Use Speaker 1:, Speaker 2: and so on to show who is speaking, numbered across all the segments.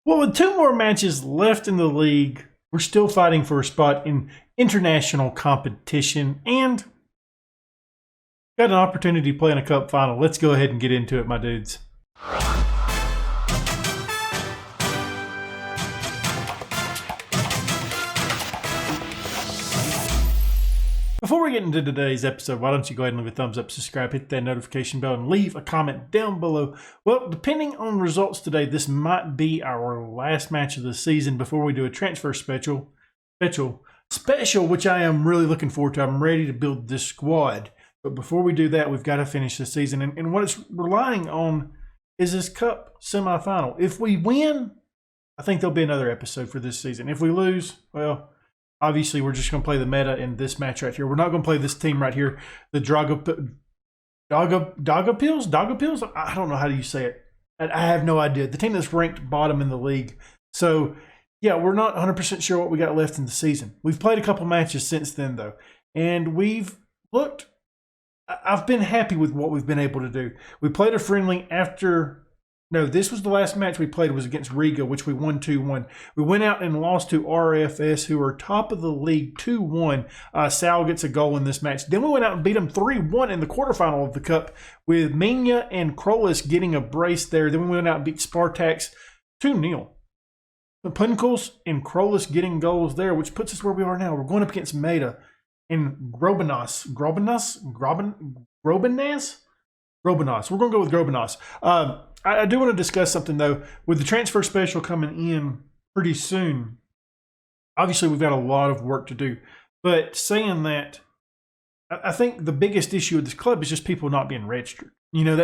Speaker 1: Well, with 2 more matches left in the league, we're still fighting for a spot in international competition and got an opportunity to play in a cup final. Let's go ahead and get into it, my dudes. Before we get into today's episode, why don't you go ahead and leave a thumbs up, subscribe, hit that notification bell, and leave a comment down below. Well, depending on results today, this might be our last match of the season before we do a transfer special, which I am really looking forward to. I'm ready to build this squad. But before we do that, we've got to finish the season. And what it's relying on is this cup semifinal. If we win, I think there'll be another episode for this season. If we lose, well, obviously we're just going to play the meta in this match right here. We're not going to play this team right here, the Dogapils? I don't know how do you say it. I have no idea. The team that's ranked bottom in the league. So, yeah, we're not 100% sure what we got left in the season. We've played a couple matches since then, though. And we've looked. I've been happy with what we've been able to do. We played a friendly after. No, this was the last match we played was against Riga, which we won 2-1. We went out and lost to RFS, who are top of the league 2-1. Sal gets a goal in this match. Then we went out and beat them 3-1 in the quarterfinal of the Cup with Minya and Krolis getting a brace there. Then we went out and beat Spartaks 2-0. The Punkels and Krolis getting goals there, which puts us where we are now. We're going up against Meta and Grobenas. We're going to go with Grobenas. I do want to discuss something, though. With the transfer special coming in pretty soon, obviously we've got a lot of work to do. But saying that, I think the biggest issue with this club is just people not being registered. You know,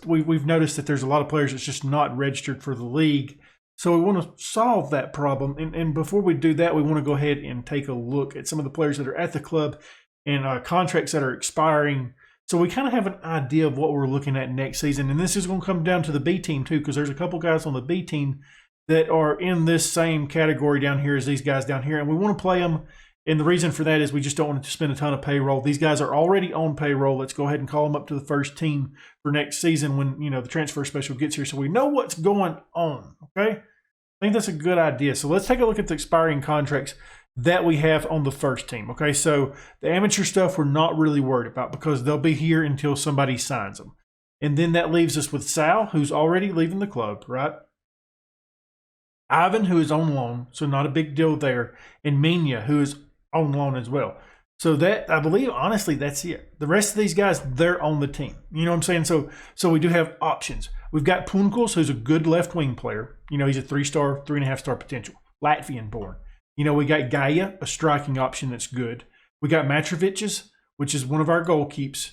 Speaker 1: we've noticed that there's a lot of players that's just not registered for the league. So we want to solve that problem. And before we do that, we want to go ahead and take a look at some of the players that are at the club and contracts that are expiring. So we kind of have an idea of what we're looking at next season. And this is going to come down to the B team too, because there's a couple guys on the B team that are in this same category down here as these guys down here. And we want to play them. And the reason for that is we just don't want to spend a ton of payroll. These guys are already on payroll. Let's go ahead and call them up to the first team for next season when, you know, the transfer special gets here. So we know what's going on, okay? I think that's a good idea. So let's take a look at the expiring contracts that we have on the first team. Okay, so the amateur stuff we're not really worried about because they'll be here until somebody signs them. And then that leaves us with Sal, who's already leaving the club, right? Ivan, who is on loan, so not a big deal there. And Minya, who is on loan as well. So that, I believe, honestly, that's it. The rest of these guys, they're on the team. You know what I'm saying? So we do have options. We've got Punkels, who's a good left wing player. You know, he's a 3-star, 3.5-star potential. Latvian born. You know, we got Gaia, a striking option that's good. We got Matrovic's, which is one of our goalkeepers.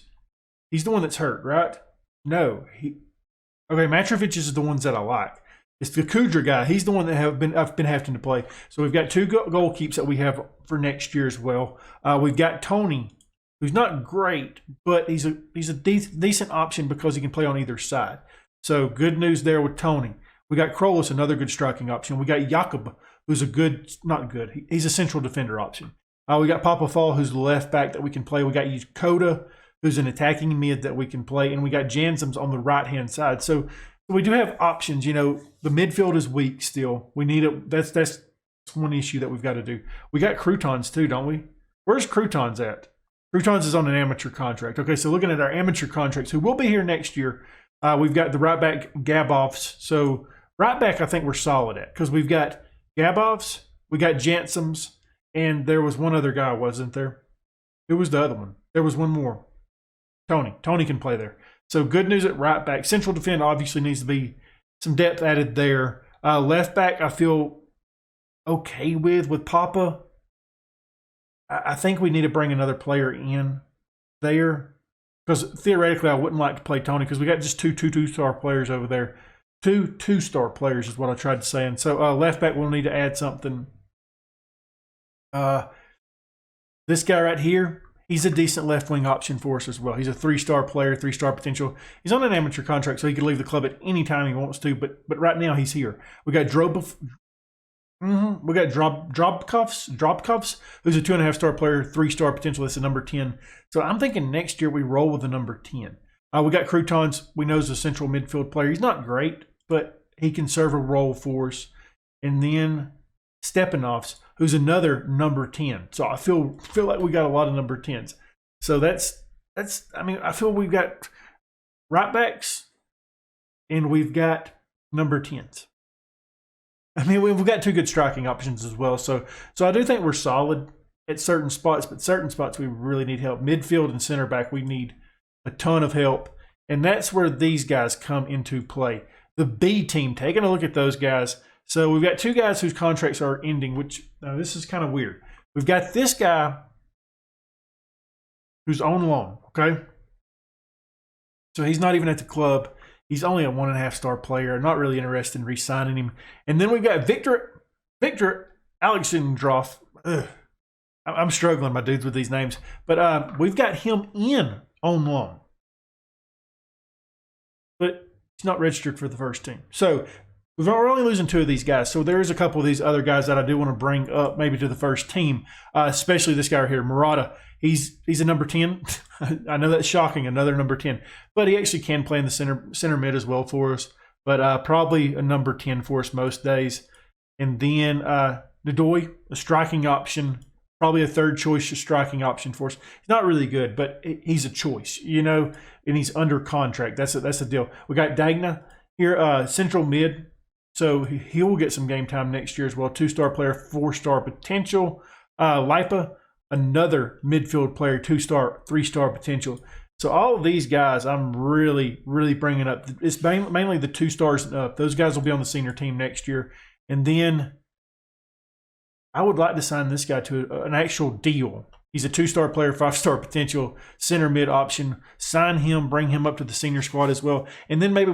Speaker 1: He's the one that's hurt, right? No. Okay, Matrovic's is the ones that I like. It's the Kudra guy. He's the one that I've been having to play. So we've got 2 goalkeepers that we have for next year as well. We've got Tony, who's not great, but he's a decent option because he can play on either side. So good news there with Tony. We got Krolis, another good striking option. We got Jakob, who's he's a central defender option. We got Papa Fall, who's the left back that we can play. We got Koda, who's an attacking mid that we can play. And we got Jansums on the right-hand side. So we do have options. You know, the midfield is weak still. We need that's one issue that we've got to do. We got Croutons too, don't we? Where's Croutons at? Croutons is on an amateur contract. Okay, so looking at our amateur contracts, who will be here next year, we've got the right back Gabovs. So right back, I think we're solid at because we've got Gabovs, we got Jansums, and there was one other guy, wasn't there? Who was the other one? There was one more. Tony. Tony can play there. So good news at right back. Central defend obviously needs to be some depth added there. Left back, I feel okay with Papa. I think we need to bring another player in there because theoretically I wouldn't like to play Tony because we got just two-star players over there. Two-star players is what I tried to say. And so left back, we'll need to add something. This guy right here, he's a decent left wing option for us as well. He's a 3-star player, 3-star potential. He's on an amateur contract, so he could leave the club at any time he wants to. But right now he's here. We got Drobkovs, who's a 2.5-star player, 3-star potential. That's a number 10. So I'm thinking next year we roll with the number 10. We got Croutons. We know he's a central midfield player. He's not great, but he can serve a role for us. and then Stepanovs, who's another number 10. So I feel like we got a lot of number 10s. So that's I mean, I feel we've got right backs and we've got number 10s. I mean, we've got two good striking options as well. So I do think we're solid at certain spots, but certain spots we really need help. Midfield and center back, we need a ton of help. And that's where these guys come into play. The B team, taking a look at those guys. So we've got two guys whose contracts are ending, which now this is kind of weird. We've got this guy who's on loan, okay? So he's not even at the club. He's only a 1.5-star player. I'm not really interested in re-signing him. And then we've got Victor Alexandrov. I'm struggling, my dudes, with these names. But we've got him in on loan. But he's not registered for the first team. So we're only losing two of these guys. So there's a couple of these other guys that I do want to bring up maybe to the first team, especially this guy right here, Murata. He's a number 10. I know that's shocking, another number 10. But he actually can play in the center mid as well for us. But probably a number 10 for us most days. And then Nadoy, a striking option. Probably a third choice striking option for us. He's not really good, but he's a choice, you know, and he's under contract. That's the deal. We got Dagna here, central mid. So he will get some game time next year as well. 2-star player, 4-star potential. Lipa, another midfield player, 2-star, 3-star potential. So all of these guys, I'm really, really bringing up. It's mainly the 2 stars and up. Those guys will be on the senior team next year. And then I would like to sign this guy to an actual deal. He's a 2-star player, 5-star potential, center mid option. Sign him, bring him up to the senior squad as well. And then maybe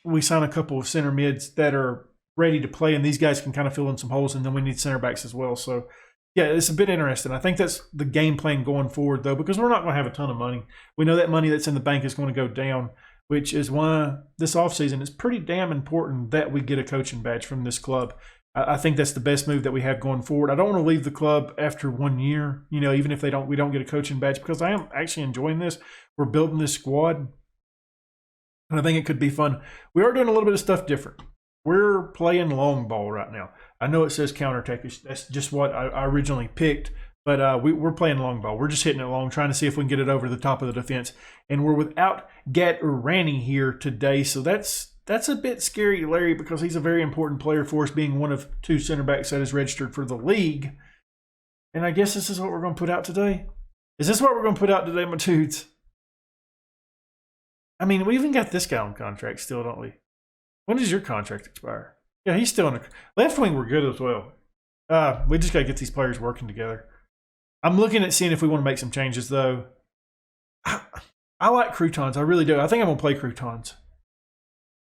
Speaker 1: we sign a couple of center mids that are ready to play, and these guys can kind of fill in some holes, and then we need center backs as well. So, yeah, it's a bit interesting. I think that's the game plan going forward, though, because we're not going to have a ton of money. We know that money that's in the bank is going to go down, which is why this offseason is pretty damn important that we get a coaching badge from this club. I think that's the best move that we have going forward. I don't want to leave the club after 1 year, you know, even if we don't get a coaching badge, because I am actually enjoying this. We're building this squad, and I think it could be fun. We are doing a little bit of stuff different. We're playing long ball right now. I know it says counterattack. That's just what I originally picked, but we're playing long ball. We're just hitting it long, trying to see if we can get it over the top of the defense. And we're without Gat Urani here today, so that's a bit scary, Larry, because he's a very important player for us, being one of 2 center backs that is registered for the league. And I guess this is what we're going to put out today. Is this what we're going to put out today, my dudes? I mean, we even got this guy on contract still, don't we? When does your contract expire? Yeah, he's still in a left wing. We're good as well. We just got to get these players working together. I'm looking at seeing if we want to make some changes, though. I like croutons. I really do. I think I'm going to play croutons.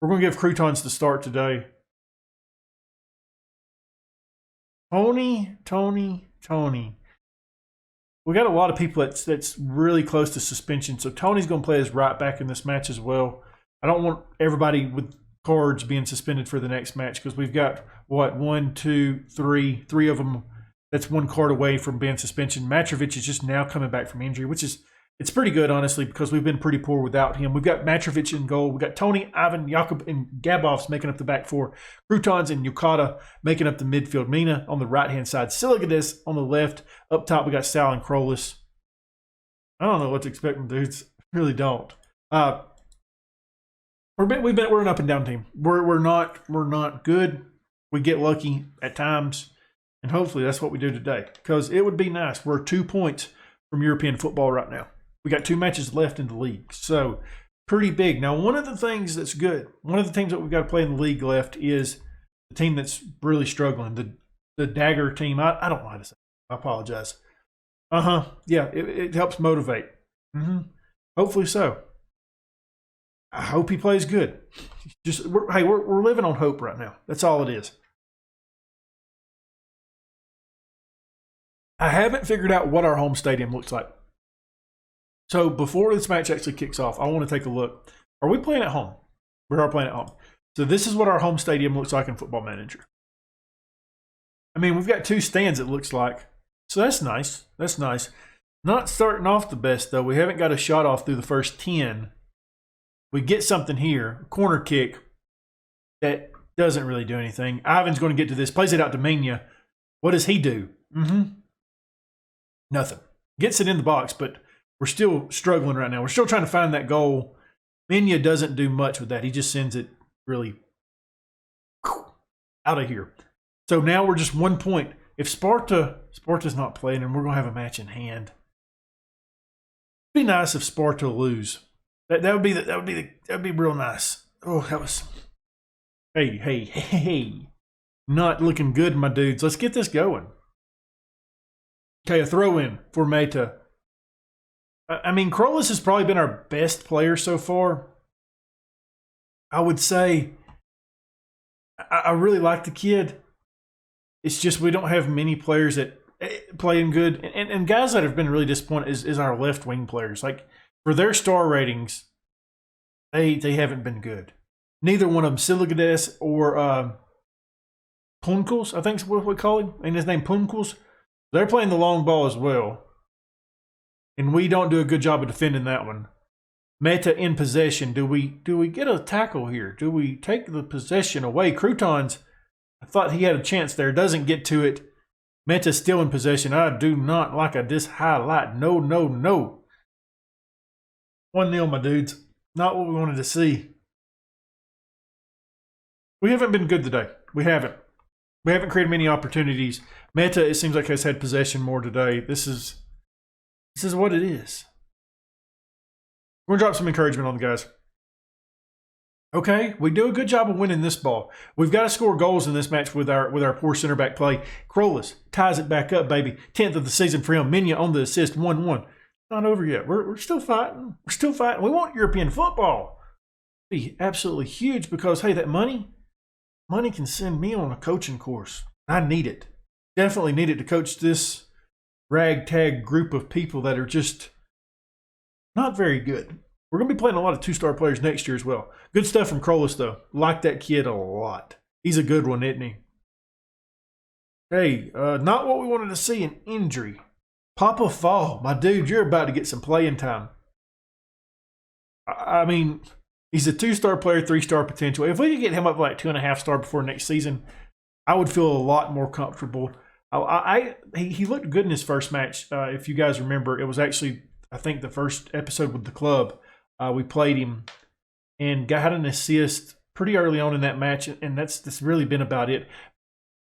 Speaker 1: We're going to give croutons the start today. Tony. We got a lot of people that's really close to suspension, so Tony's going to play as right back in this match as well. I don't want everybody with cards being suspended for the next match, because we've got, what, 1, 2, 3 of them. That's 1 card away from being suspension. Matrovic is just now coming back from injury, which is, it's pretty good, honestly, because we've been pretty poor without him. We've got Matrovic in goal. We've got Tony, Ivan, Jakub, and Gabovs making up the back 4. Croutons and Yukata making up the midfield. Mina on the right-hand side. Siligadis on the left. Up top, we got Sal and Krolis. I don't know what to expect from dudes. Really don't. We're an up and down team. We're not good. We get lucky at times, and hopefully that's what we do today, because it would be nice. We're 2 points from European football right now. We got 2 matches left in the league, so pretty big. Now, one of the things that's good, one of the teams that we've got to play in the league left is the team that's really struggling, the Dagger team. I don't know how to say it. I apologize. Yeah, it helps motivate. Hopefully so. I hope he plays good. We're living on hope right now. That's all it is. I haven't figured out what our home stadium looks like. So before this match actually kicks off, I want to take a look. Are we playing at home? We are playing at home. So this is what our home stadium looks like in Football Manager. I mean, we've got 2 stands, it looks like. So that's nice. That's nice. Not starting off the best, though. We haven't got a shot off through the first 10. We get something here, a corner kick that Doesn't really do anything. Ivan's going to get to this. Plays it out to Mania. What does he do? Nothing. Gets it in the box, but we're still struggling right now. We're still trying to find that goal. Mania doesn't do much with that. He just sends it really out of here. So now we're just 1 point. If Sparta's not playing, and we're going to have a match in hand. It'd be nice if Sparta lose. That would be real nice. Oh, that was. Hey. Not looking good, my dudes. Let's get this going. Okay, a throw in for Meta. I mean, Krolis has probably been our best player so far. I would say I really like the kid. It's just we don't have many players that playing good. And guys that have been really disappointed is our left wing players. Like, for their star ratings, they haven't been good. Neither one of them, Siligades or Punkels, I think is what we call him. And his name Punkels. They're playing the long ball as well. And we don't do a good job of defending that one. Meta in possession. Do we get a tackle here? Do we take the possession away? Croutons, I thought he had a chance there. Doesn't get to it. Meta's still in possession. I do not like this highlight. No. 1-0, my dudes. Not what we wanted to see. We haven't been good today. We haven't created many opportunities. Meta, it seems like, has had possession more today. This is what it is. We're going to drop some encouragement on the guys. Okay, we do a good job of winning this ball. We've got to score goals in this match with our poor center back play. Krolis ties it back up, baby. 10th of the season for him. Minya on the assist, 1-1. Not over yet. We're still fighting. We're still fighting. We want European football. It'd be absolutely huge because, hey, that money can send me on a coaching course. I need it. Definitely need it to coach this ragtag group of people that are just not very good. We're going to be playing a lot of 2-star players next year as well. Good stuff from Krolis, though. Like that kid a lot. He's a good one, isn't he? Hey, not what we wanted to see, an injury. Papa Fall, my dude, you're about to get some playing time. I mean, he's a 2-star player, 3-star potential. If we could get him up like 2.5-star before next season, I would feel a lot more comfortable. He looked good in his first match. If you guys remember, it was actually, I think, the first episode with the club. We played him and got an assist pretty early on in that match, and that's really been about it.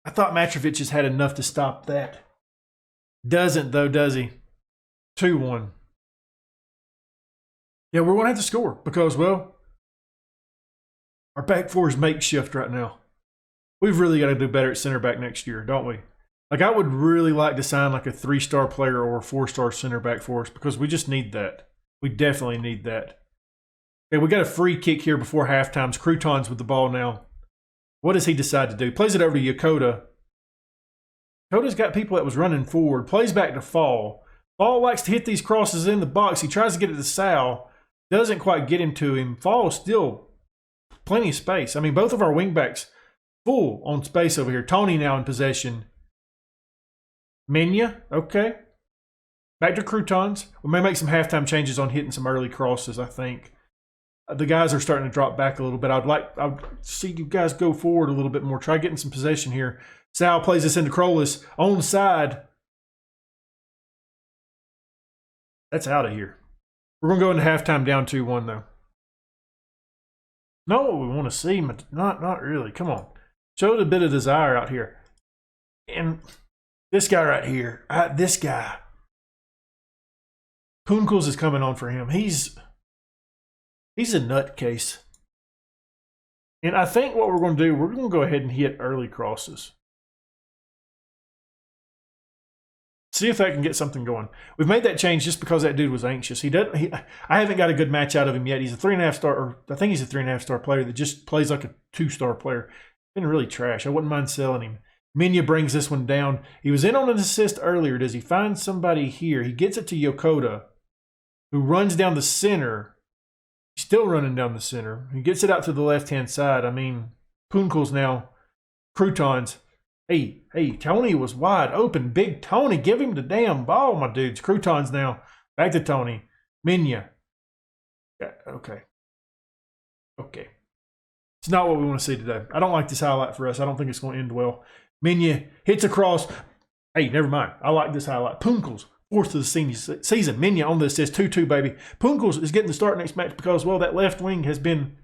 Speaker 1: I thought Matrovic has had enough to stop that. Doesn't, though, does he? 2-1. Yeah, we're going to have to score because, well, our back four is makeshift right now. We've really got to do better at center back next year, don't we? Like, I would really like to sign like a 3-star player or a 4-star center back for us because we just need that. We definitely need that. Okay, we got a free kick here before halftime. Croutons with the ball now. What does he decide to do? Plays it over to Yokota. Yokota's got people that was running forward. Plays back to Fall. Fall likes to hit these crosses in the box. He tries to get it to Sal. Doesn't quite get him to him. Fall still plenty of space. I mean, both of our wingbacks full on space over here. Tony now in possession. Minya, okay. Back to Croutons. We may make some halftime changes on hitting some early crosses, I think. The guys are starting to drop back a little bit. I'd see you guys go forward a little bit more. Try getting some possession here. Sal plays this into Krolis. On the side. That's out of here. We're going to go into halftime down 2-1, though. Not what we want to see. Not really. Come on. Showed a bit of desire out here. And this guy right here. This guy. Punkels is coming on for him. He's a nutcase. And I think what we're going to do, we're going to go ahead and hit early crosses. See if that can get something going. We've made that change just because that dude was anxious. I haven't got a good match out of him yet. He's a 3.5-star, or I think he's a 3.5-star player that just plays like a 2-star player. Been really trash. I wouldn't mind selling him. Minya brings this one down. He was in on an assist earlier. Does he find somebody here? He gets it to Yokota, who runs down the center. He's still running down the center. He gets it out to the left-hand side. I mean, Punkels now. Croutons. Hey, Tony was wide open. Big Tony, give him the damn ball, my dudes. Croutons now. Back to Tony. Minya. Yeah, okay. It's not what we want to see today. I don't like this highlight for us. I don't think it's going to end well. Menya hits across. Hey, never mind. I like this highlight. Punkels, fourth of the season. Menya on this says 2-2, baby. Punkels is getting the start next match because, well, that left wing has been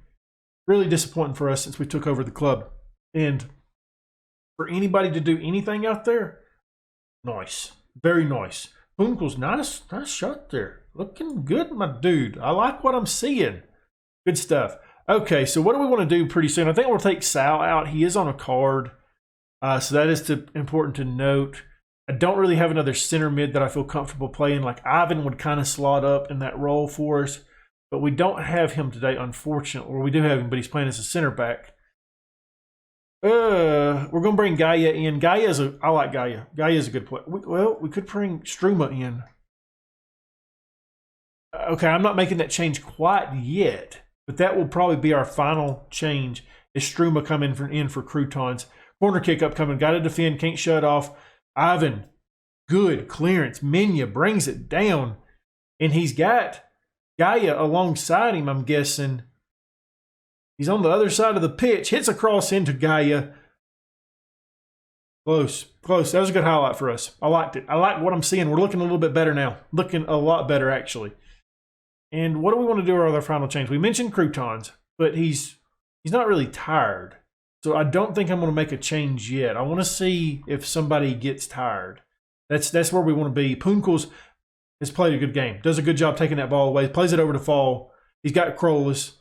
Speaker 1: really disappointing for us since we took over the club. And for anybody to do anything out there, nice. Very nice. Punkels, nice shot there. Looking good, my dude. I like what I'm seeing. Good stuff. Okay, so what do we want to do pretty soon? I think we'll take Sal out. He is on a card. So that is important to note. I don't really have another center mid that I feel comfortable playing. Like Ivan would kind of slot up in that role for us. But we don't have him today, unfortunately. Or we do have him, but he's playing as a center back. We're going to bring Gaia in. I like Gaia. Gaia is a good player. We could bring Struma in. Okay, I'm not making that change quite yet. But that will probably be our final change. Is Struma coming in for croutons. Corner kick up coming. Got to defend. Can't shut off. Ivan. Good clearance. Menya brings it down. And he's got Gaia alongside him, I'm guessing. He's on the other side of the pitch. Hits a cross into Gaia. Close. That was a good highlight for us. I liked it. I like what I'm seeing. We're looking a little bit better now. Looking a lot better, actually. And what do we want to do with our final change? We mentioned croutons, but he's not really tired. So I don't think I'm going to make a change yet. I want to see if somebody gets tired. That's where we want to be. Punkels has played a good game. Does a good job taking that ball away. Plays it over to Fall. He's got Krolis,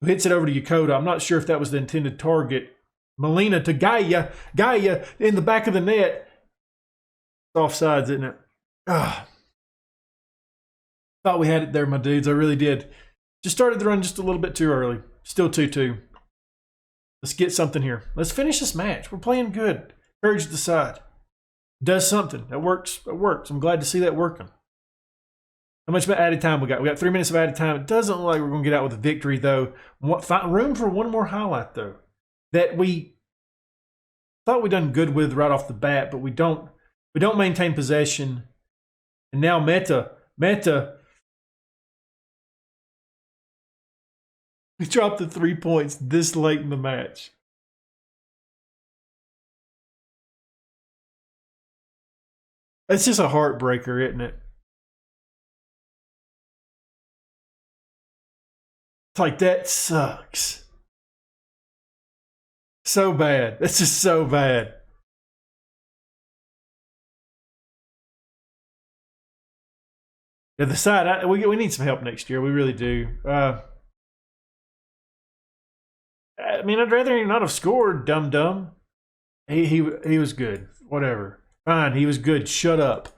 Speaker 1: who hits it over to Yokota. I'm not sure if that was the intended target. Molina to Gaia. Gaia in the back of the net. It's offsides, isn't it? Thought we had it there, my dudes. I really did. Just started the run just a little bit too early. Still 2-2. Let's get something here. Let's finish this match. We're playing good. Courage to the side. Does something. That works. It works. I'm glad to see that working. How much added time we got? We got 3 minutes of added time. It doesn't look like we're going to get out with a victory, though. Room for one more highlight, though. That we thought we done good with right off the bat, but we don't maintain possession. And now Meta. We dropped the 3 points this late in the match. That's just a heartbreaker, isn't it? It's like, that sucks. So bad. That's just so bad. Yeah, the side, we need some help next year. We really do. I mean, I'd rather he not have scored, dum-dum. He was good. Whatever. Fine, he was good. Shut up.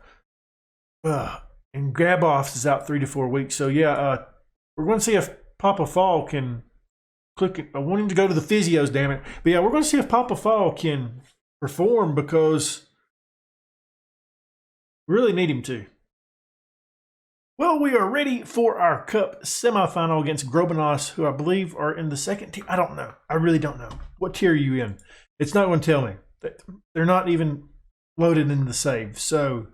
Speaker 1: And Graboffs is out 3 to 4 weeks. So, yeah, we're going to see if Papa Fall can click it. I want him to go to the physios, damn it. But, yeah, we're going to see if Papa Fall can perform because we really need him to. Well, we are ready for our Cup semifinal against Grobanos, who I believe are in the second tier. I don't know. I really don't know. What tier are you in? It's not going to tell me. They're not even loaded in the save. So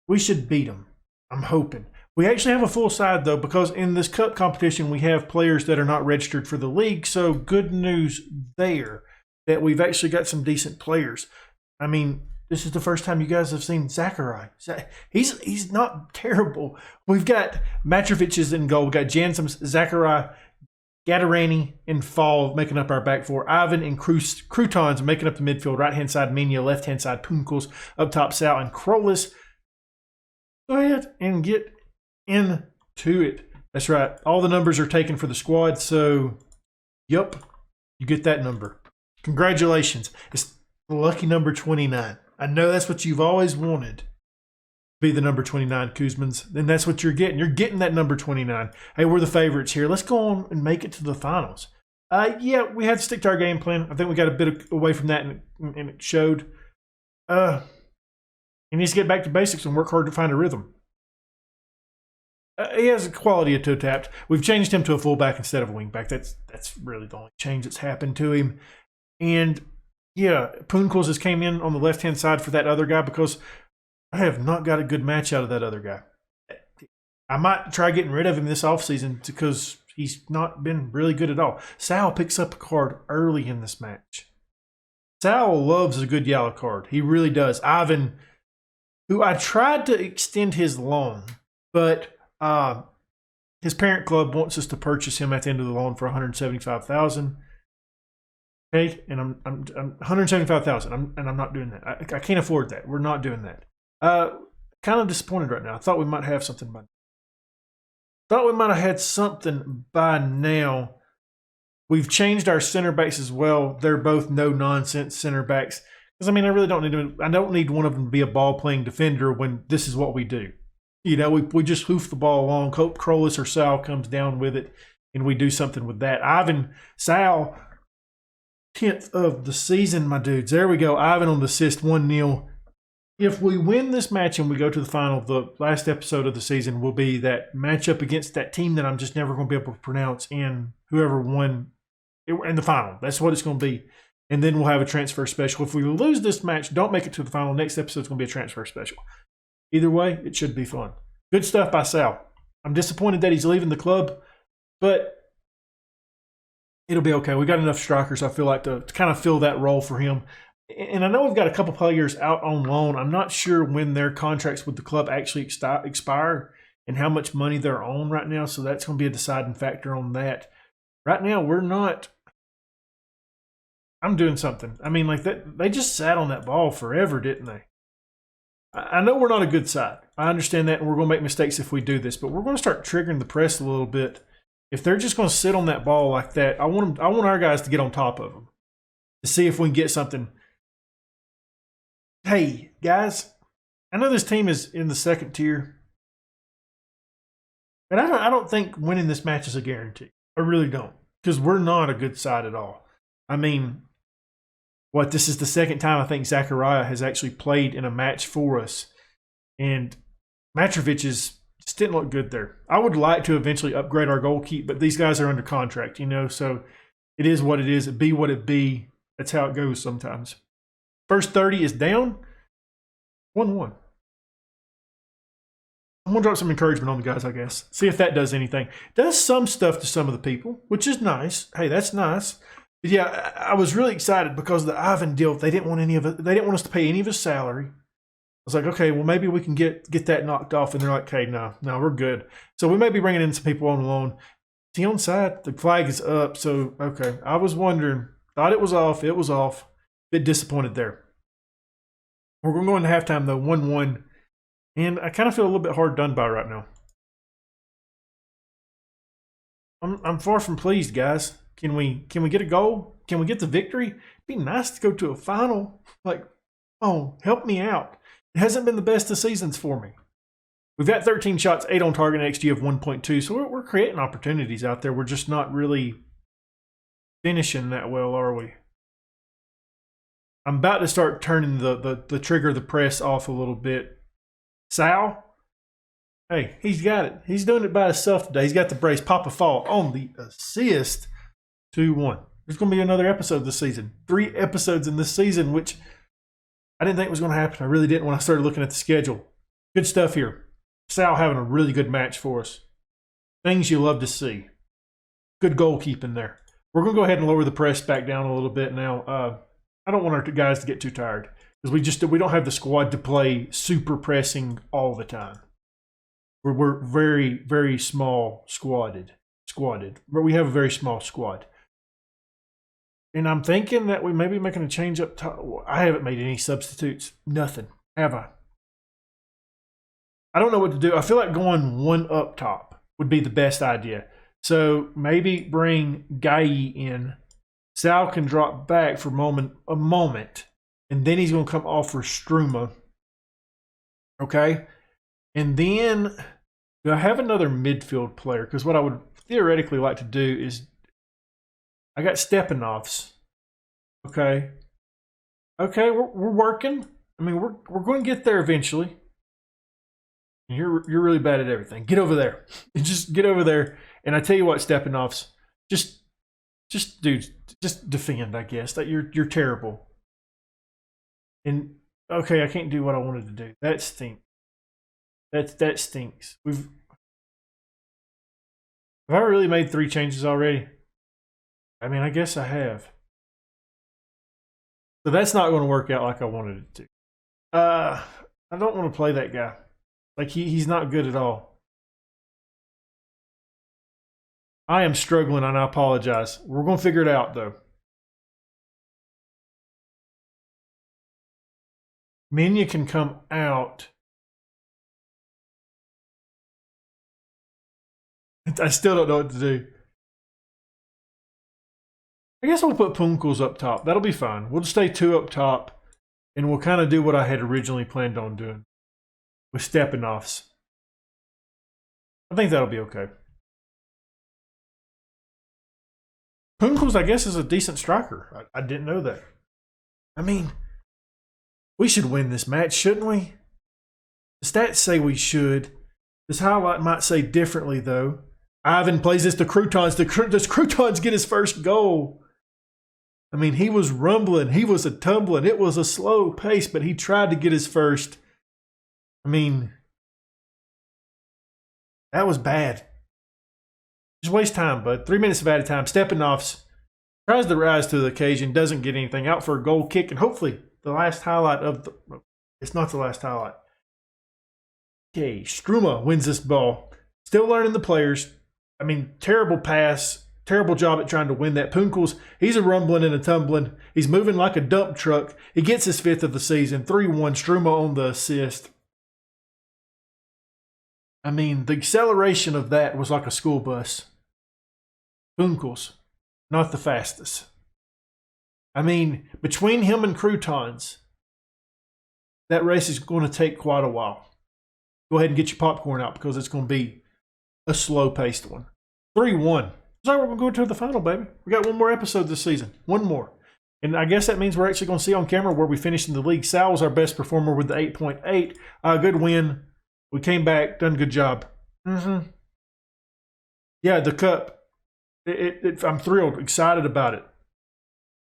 Speaker 1: we should beat them. I'm hoping. We actually have a full side, though, because in this Cup competition, we have players that are not registered for the league. So good news there that we've actually got some decent players. I mean, this is the first time you guys have seen Zachary. He's not terrible. We've got Matrovic is in goal. We've got Jansons, Zachary, Gatarani, and Fall making up our back four. Ivan and Croutons making up the midfield. Right-hand side, Menya. Left-hand side, Punkels. Up top, Sal and Krolis. Go ahead and get into it. That's right. All the numbers are taken for the squad. So, yep, you get that number. Congratulations. It's lucky number 29. I know that's what you've always wanted. Be the number 29, Kuzmans. Then that's what you're getting. You're getting that number 29. Hey, we're the favorites here. Let's go on and make it to the finals. Yeah, we had to stick to our game plan. I think we got a bit away from that, and it showed. He needs to get back to basics and work hard to find a rhythm. He has a quality of toe tapped. We've changed him to a fullback instead of a wingback. That's really the only change that's happened to him. And yeah, Punkels has came in on the left-hand side for that other guy because I have not got a good match out of that other guy. I might try getting rid of him this offseason because He's not been really good at all. Sal picks up a card early in this match. Sal loves a good yellow card. He really does. Ivan, who I tried to extend his loan, but his parent club wants us to purchase him at the end of the loan for $175,000. Okay, and I'm $175,000, and I'm not doing that. I can't afford that. We're not doing that. Kind of disappointed right now. I thought we might have something by now. Thought we might have had something by now. We've changed our center backs as well. They're both no nonsense center backs. Because I mean, I really don't need them. I don't need one of them to be a ball playing defender when this is what we do. You know, we just hoof the ball along. Hope Krolis or Sal comes down with it, and we do something with that. Ivan, Sal, 10th of the season, my dudes. There we go. Ivan on the assist, 1-0. If we win this match and we go to the final, the last episode of the season will be that matchup against that team that I'm just never going to be able to pronounce, and whoever won in the final. That's what it's going to be. And then we'll have a transfer special. If we lose this match, don't make it to the final, next episode's going to be a transfer special. Either way, it should be fun. Good stuff by Sal. I'm disappointed that he's leaving the club, but it'll be okay. We got enough strikers, I feel like, to kind of fill that role for him. And I know we've got a couple players out on loan. I'm not sure when their contracts with the club actually expire and how much money they're on right now, so that's going to be a deciding factor on that. Right now, we're not. I'm doing something. I mean, like that. They just sat on that ball forever, didn't they? I know we're not a good side. I understand that, and we're going to make mistakes if we do this, but we're going to start triggering the press a little bit. If they're just going to sit on that ball like that, I want our guys to get on top of them to see if we can get something. Hey, guys, I know this team is in the second tier, but I don't think winning this match is a guarantee. I really don't, because we're not a good side at all. I mean, this is the second time I think Zachariah has actually played in a match for us, and Matrovic just didn't look good there. I would like to eventually upgrade our goalkeeper, but these guys are under contract, you know, so it is what it is. It be what it be. That's how it goes sometimes. First 30 is down. 1-1. I'm going to drop some encouragement on the guys, I guess. See if that does anything. Does some stuff to some of the people, which is nice. Hey, that's nice. But yeah, I was really excited because of the Ivan deal. They didn't want any of it. They didn't want us to pay any of his salary. I was like, okay, well, maybe we can get that knocked off. And they're like, okay, no, we're good. So we may be bringing in some people on loan. Is he on side? The flag is up. So, okay. I was wondering. Thought it was off. It was off. Bit disappointed there. We're going to go into halftime, though, 1-1. And I kind of feel a little bit hard done by right now. I'm far from pleased, guys. Can we get a goal? Can we get the victory? It'd be nice to go to a final. Like, oh, help me out. It hasn't been the best of seasons for me. We've got 13 shots, 8 on target, and XG of 1.2. So we're creating opportunities out there. We're just not really finishing that well, are we? I'm about to start turning the trigger of the press off a little bit. Sal, hey, he's got it. He's doing it by himself today. He's got the brace. Papa Fall on the assist. 2-1. There's going to be another episode this season. 3 episodes in this season, which I didn't think was going to happen. I really didn't when I started looking at the schedule. Good stuff here. Sal having a really good match for us. Things you love to see. Good goalkeeping there. We're going to go ahead and lower the press back down a little bit now. I don't want our guys to get too tired because we don't have the squad to play super pressing all the time. We're very, very small squadded. We have a very small squad. And I'm thinking that we may be making a change up top. I haven't made any substitutes. Nothing. Have I? I don't know what to do. I feel like going one up top would be the best idea. So maybe bring Guy in. Sal can drop back for a moment, and then he's going to come off for Struma. Okay? And then, do I have another midfield player? Because what I would theoretically like to do is, I got Stepanovs. Okay? Okay, we're working. I mean, we're going to get there eventually. And you're really bad at everything. Get over there. Just get over there. And I tell you what, Stepanovs, just defend, I guess. That you're terrible. And okay, I can't do what I wanted to do. That stinks. That stinks. Have I really made 3 changes already? I mean, I guess I have. So that's not going to work out like I wanted it to. I don't want to play that guy. Like, he's not good at all. I am struggling, and I apologize. We're going to figure it out, though. Menu can come out. I still don't know what to do. I guess we'll put Punkles up top. That'll be fine. We'll just stay 2 up top, and we'll kind of do what I had originally planned on doing with stepping offs. I think that'll be okay. Punkles, I guess, is a decent striker. I didn't know that. I mean, we should win this match, shouldn't we? The stats say we should. This highlight might say differently, though. Ivan plays this to Croutons. Does Croutons get his first goal? I mean, he was rumbling. He was a tumbling. It was a slow pace, but he tried to get his first. I mean, that was bad. Just waste time, bud. 3 minutes of added time. Stepping offs. Tries to rise to the occasion. Doesn't get anything. Out for a goal kick. And hopefully the last highlight of the... It's not the last highlight. Okay, Struma wins this ball. Still learning the players. I mean, terrible pass. Terrible job at trying to win that. Punkles, he's a rumbling and a tumbling. He's moving like a dump truck. He gets his 5th of the season. 3-1. Struma on the assist. I mean, the acceleration of that was like a school bus. Punkles, not the fastest. I mean, between him and Croutons, that race is going to take quite a while. Go ahead and get your popcorn out because it's going to be a slow-paced one. 3-1. So we're going to go to the final, baby. We got 1 more episode this season. 1 more. And I guess that means we're actually going to see on camera where we finished in the league. Sal was our best performer with the 8.8. Good win. We came back. Done a good job. Yeah, the cup. I'm thrilled. Excited about it.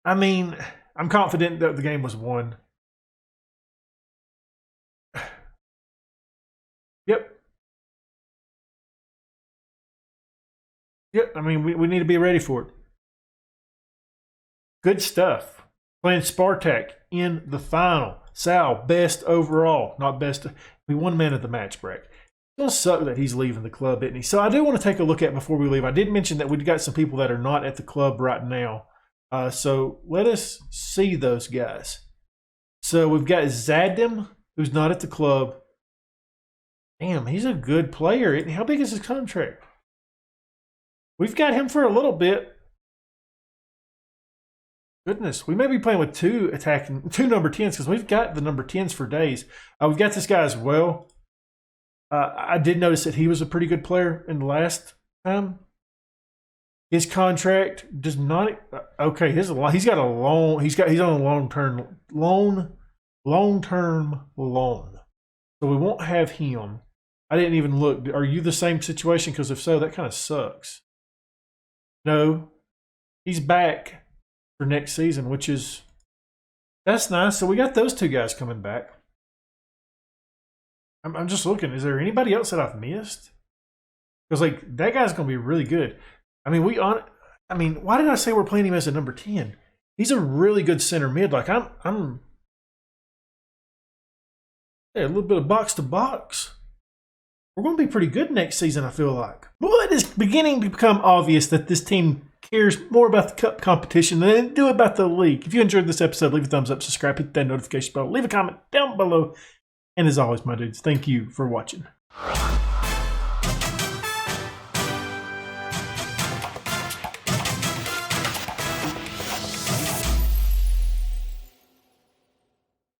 Speaker 1: I mean, I'm confident that the game was won. Yep. I mean, we need to be ready for it. Good stuff. Playing Spartak in the final. Sal, best overall. Not best. We won man of the match, Brack. It's going to suck that he's leaving the club, isn't he? So I do want to take a look at before we leave. I did mention that we've got some people that are not at the club right now. So let us see those guys. So we've got Zadim, who's not at the club. Damn, he's a good player, isn't he? How big is his contract? We've got him for a little bit. Goodness, we may be playing with 2 number 10s because we've got the number 10s for days. We've got this guy as well. I did notice that he was a pretty good player in the last time. His contract does not. Okay, he's on a long-term loan. So we won't have him. I didn't even look. Are you the same situation? Because if so, that kind of sucks. No, he's back for next season, that's nice. So we got those 2 guys coming back. I'm just looking. Is there anybody else that I've missed? Because like that guy's going to be really good. I mean, why did I say we're playing him as a number 10? He's a really good center mid. Like a little bit of box to box. We're going to be pretty good next season, I feel like. But it is beginning to become obvious that this team cares more about the cup competition than they do about the league. If you enjoyed this episode, leave a thumbs up, subscribe, hit that notification bell, leave a comment down below. And as always, my dudes, thank you for watching.